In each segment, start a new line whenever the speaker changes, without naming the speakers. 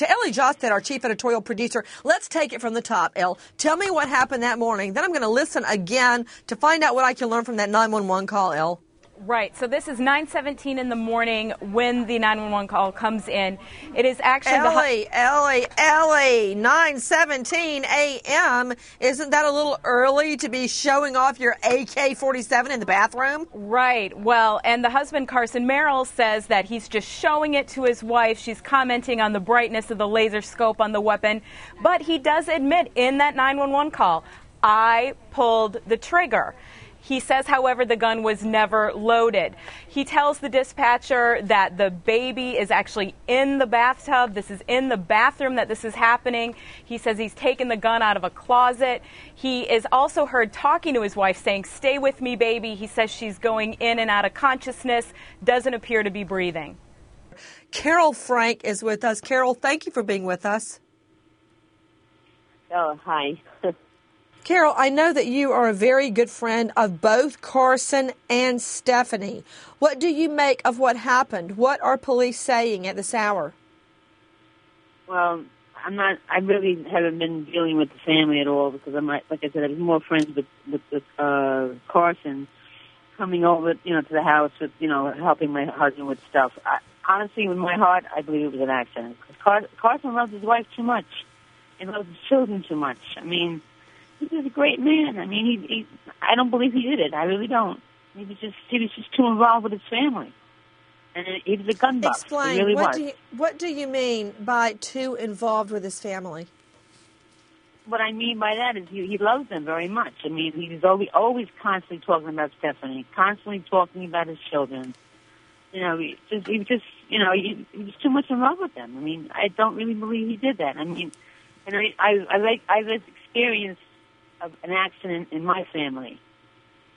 to Ellie Josted, our chief editorial producer. Let's take it from the top, Elle. Tell me what happened that morning. Then I'm going to listen again to find out what I can learn from that 911 call, Elle.
Right. So this is 9:17 in the morning when the 911 call comes in. It is actually
Ellie, 9:17 a.m. Isn't that a little early to be showing off your AK-47 in the bathroom?
Right. Well, and the husband, Carson Merrill, says that he's just showing it to his wife. She's commenting on the brightness of the laser scope on the weapon. But he does admit in that 911 call, I pulled the trigger. He says, however, the gun was never loaded. He tells the dispatcher that the baby is actually in the bathtub. This is in the bathroom that this is happening. He says he's taken the gun out of a closet. He is also heard talking to his wife saying, "Stay with me, baby." He says she's going in and out of consciousness, doesn't appear to be breathing.
Carol Frank is with us. Carol, thank you for being with us.
Oh, hi.
Carol, I know that you are a very good friend of both Carson and Stephanie. What do you make of what happened? What are police saying at this hour?
Well, I really haven't been dealing with the family at all because like I said, I'm more friends with Carson coming over, to the house with, helping my husband with stuff. Honestly, in my heart, I believe it was an accident. Carson loves his wife too much and loves his children too much. I mean, he's a great man. I mean, I don't believe he did it. I really don't. He was just too involved with his family. And he was a gun buff.
Explain.
He really was.
What do you mean by too involved with his family?
What I mean by that is he loves them very much. I mean, he's always constantly talking about Stephanie, constantly talking about his children. He was too much in love with them. I mean, I don't really believe he did that. I mean, and I've experienced of an accident in my family,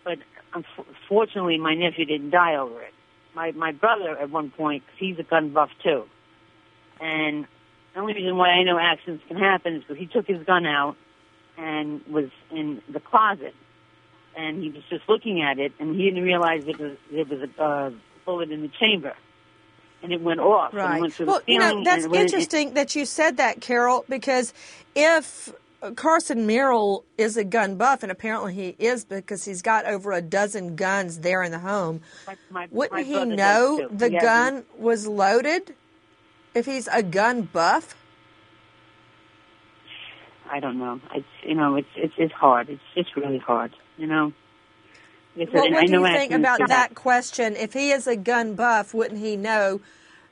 but unfortunately my nephew didn't die over it. My brother at one point, because he's a gun buff too, and the only reason why I know accidents can happen is because he took his gun out and was in the closet, and he was just looking at it, and he didn't realize there was a bullet in the chamber, and it went off.
Right.
And it went through
well,
the ceiling,
that's interesting that you said that, Carol, because if Carson Merrill is a gun buff, and apparently he is because he's got over a dozen guns there in the home. Wouldn't he know the gun was loaded if he's a gun buff?
I don't know. It's hard. It's just really hard.
Well, what do you think about that question? If he is a gun buff, wouldn't he know,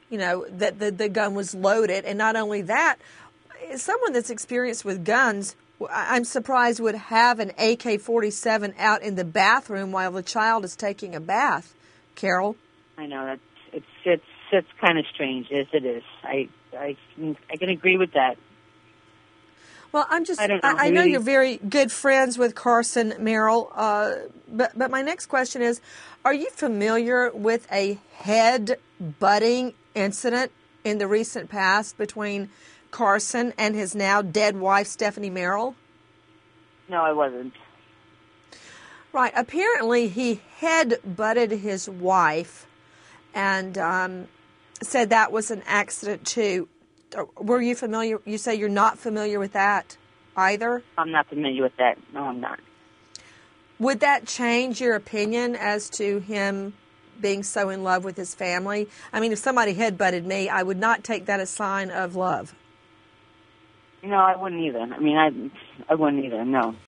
that the gun was loaded? And not only that, someone that's experienced with guns, I'm surprised, would have an AK-47 out in the bathroom while the child is taking a bath. Carol?
I know it's kind of strange. Yes, it is. I can agree with that.
Well, I know you're very good friends with Carson Merrill, but my next question is, are you familiar with a head-butting incident in the recent past between Carson and his now dead wife, Stephanie Merrill?
No, I wasn't.
Right. Apparently, he head-butted his wife and said that was an accident, too. Were you familiar? You say you're not familiar with that either?
I'm not familiar with that. No, I'm not.
Would that change your opinion as to him being so in love with his family? I mean, if somebody head-butted me, I would not take that as a sign of love.
No, I wouldn't either. I mean, I wouldn't either, no.